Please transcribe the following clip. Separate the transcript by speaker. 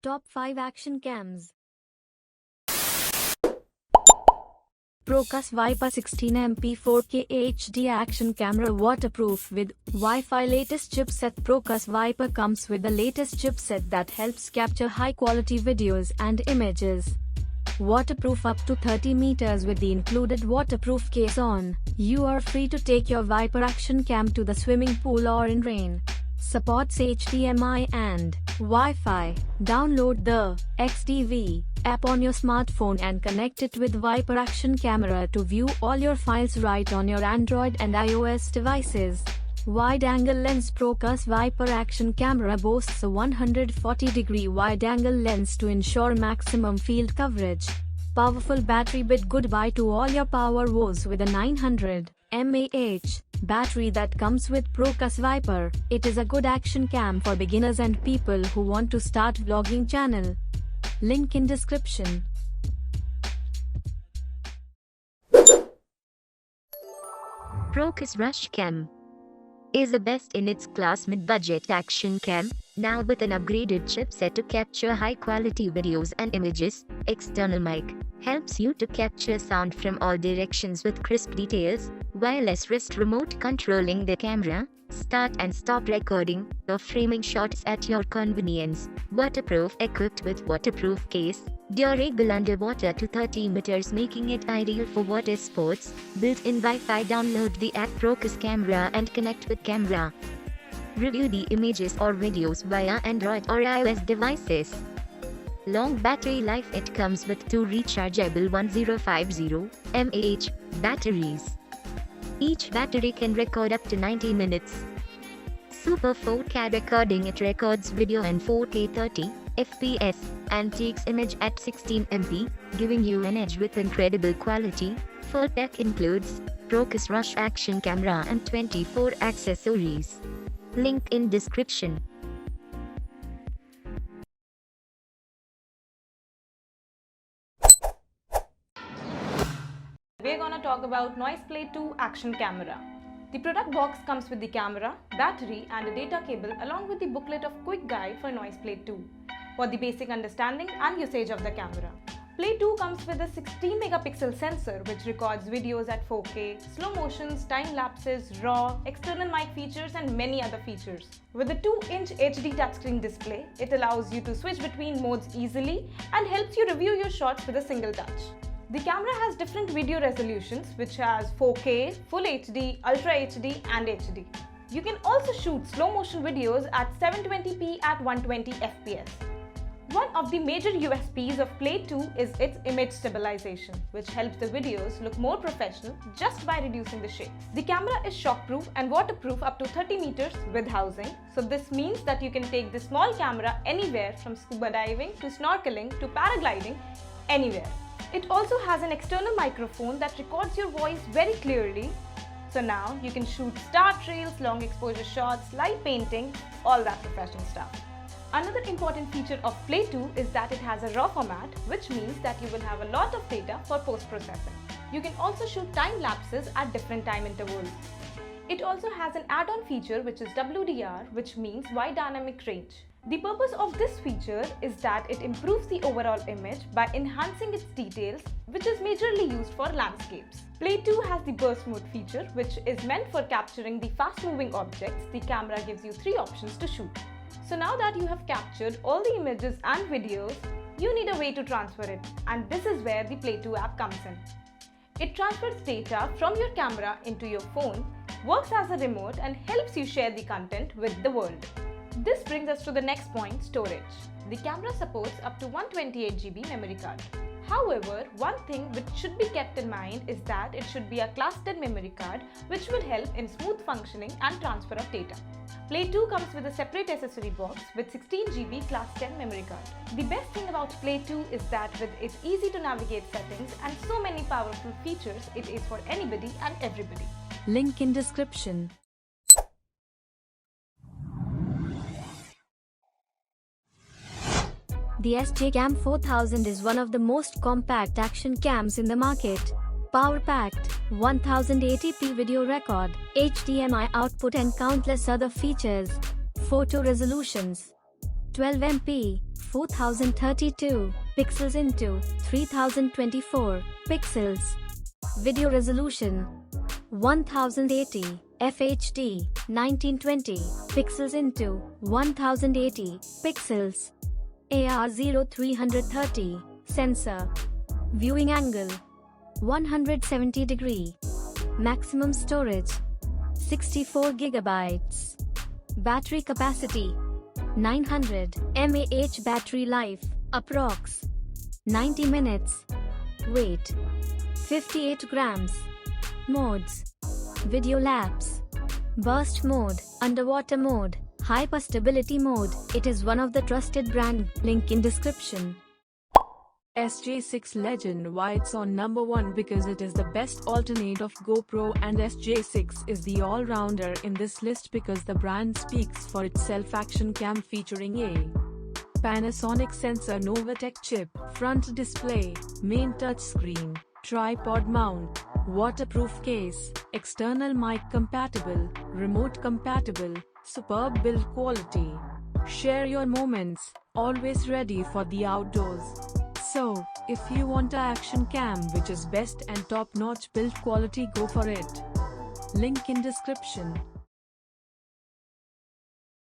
Speaker 1: Top 5 Action Cams. Procus Viper 16MP 4K HD Action Camera Waterproof with Wi-Fi latest chipset. Procus Viper comes with the latest chipset that helps capture high-quality videos and images. Waterproof up to 30 meters with the included waterproof case on. You are free to take your Viper Action Cam to the swimming pool or in rain. Supports HDMI and Wi-Fi. Download the XDV app on your smartphone and connect it with Viper Action Camera to view all your files right on your Android and iOS devices. Wide-angle lens. Procus Viper Action Camera boasts a 140-degree wide-angle lens to ensure maximum field coverage. Powerful battery. Bid goodbye to all your power woes with a 900 mAh battery that comes with Procus Viper. It is a good action cam for beginners and people who want to start vlogging channel. Link in description.
Speaker 2: Procus Rush Cam is the best in its class mid-budget action cam, now with an upgraded chipset to capture high-quality videos and images. External mic helps you to capture sound from all directions with crisp details. Wireless wrist remote controlling the camera, start and stop recording or framing shots at your convenience. Waterproof, equipped with waterproof case, durable underwater to 30 meters, making it ideal for water sports. Built-in Wi-Fi. Download the app Procus Camera and connect with camera. Review the images or videos via Android or iOS devices. Long battery life. It comes with two rechargeable 1050 mAh batteries. Each battery can record up to 90 minutes. Super 4K recording. It records video in 4K 30 FPS and takes image at 16 MP, giving you an edge with incredible quality. Full tech includes Procus Rush Action Camera and 24 accessories. Link in description.
Speaker 3: We're gonna talk about NoisePlay 2 Action Camera. The product box comes with the camera, battery and a data cable along with the booklet of quick guide for NoisePlay 2 for the basic understanding and usage of the camera. Play 2 comes with a 16 megapixel sensor which records videos at 4K, slow motions, time lapses, RAW, external mic features and many other features. With a 2-inch HD touchscreen display, it allows you to switch between modes easily and helps you review your shots with a single touch. The camera has different video resolutions which has 4K, Full HD, Ultra HD and HD. You can also shoot slow motion videos at 720p at 120 fps. One of the major USPs of Play 2 is its image stabilization, which helps the videos look more professional just by reducing the shakes. The camera is shockproof and waterproof up to 30 meters with housing. So this means that you can take the small camera anywhere from scuba diving to snorkeling to paragliding, anywhere. It also has an external microphone that records your voice very clearly. So now you can shoot star trails, long exposure shots, light painting, all that professional stuff. Another important feature of Play 2 is that it has a RAW format, which means that you will have a lot of data for post-processing. You can also shoot time lapses at different time intervals. It also has an add-on feature which is WDR, which means wide dynamic range. The purpose of this feature is that it improves the overall image by enhancing its details, which is majorly used for landscapes. Play 2 has the burst mode feature, which is meant for capturing the fast-moving objects. The camera gives you 3 options to shoot. So now that you have captured all the images and videos, you need a way to transfer it, and this is where the Play 2 app comes in. It transfers data from your camera into your phone, works as a remote and helps you share the content with the world. This brings us to the next point, storage. The camera supports up to 128GB memory card. However, one thing which should be kept in mind is that it should be a Class 10 memory card, which will help in smooth functioning and transfer of data. Play 2 comes with a separate accessory box with 16GB Class 10 memory card. The best thing about Play 2 is that with its easy to navigate settings and so many powerful features, it is for anybody and everybody.
Speaker 1: Link in description. The SJ-Cam 4000 is one of the most compact action cams in the market. Power-packed, 1080p video record, HDMI output and countless other features. Photo resolutions 12 MP, 4032 pixels into 3024 pixels. Video resolution 1080 FHD 1920 pixels into 1080 pixels. AR0330 sensor. Viewing angle 170 degree. Maximum storage 64 gigabytes. Battery capacity 900 mAh. Battery life approx 90 minutes. Weight 58 grams. Modes: video lapse, burst mode, underwater mode, hyper stability mode. It is one of the trusted brand. Link in description.
Speaker 4: SJ6 Legend. Why it's on number 1? Because it is the best alternate of GoPro, and SJ6 is the all-rounder in this list because the brand speaks for itself. Action cam featuring a Panasonic sensor, Novatech chip, front display, main touchscreen, tripod mount, waterproof case, external mic compatible, remote compatible, superb build quality. Share your moments, always ready for the outdoors. So, if you want a action cam which is best and top-notch build quality, go for it. Link in description.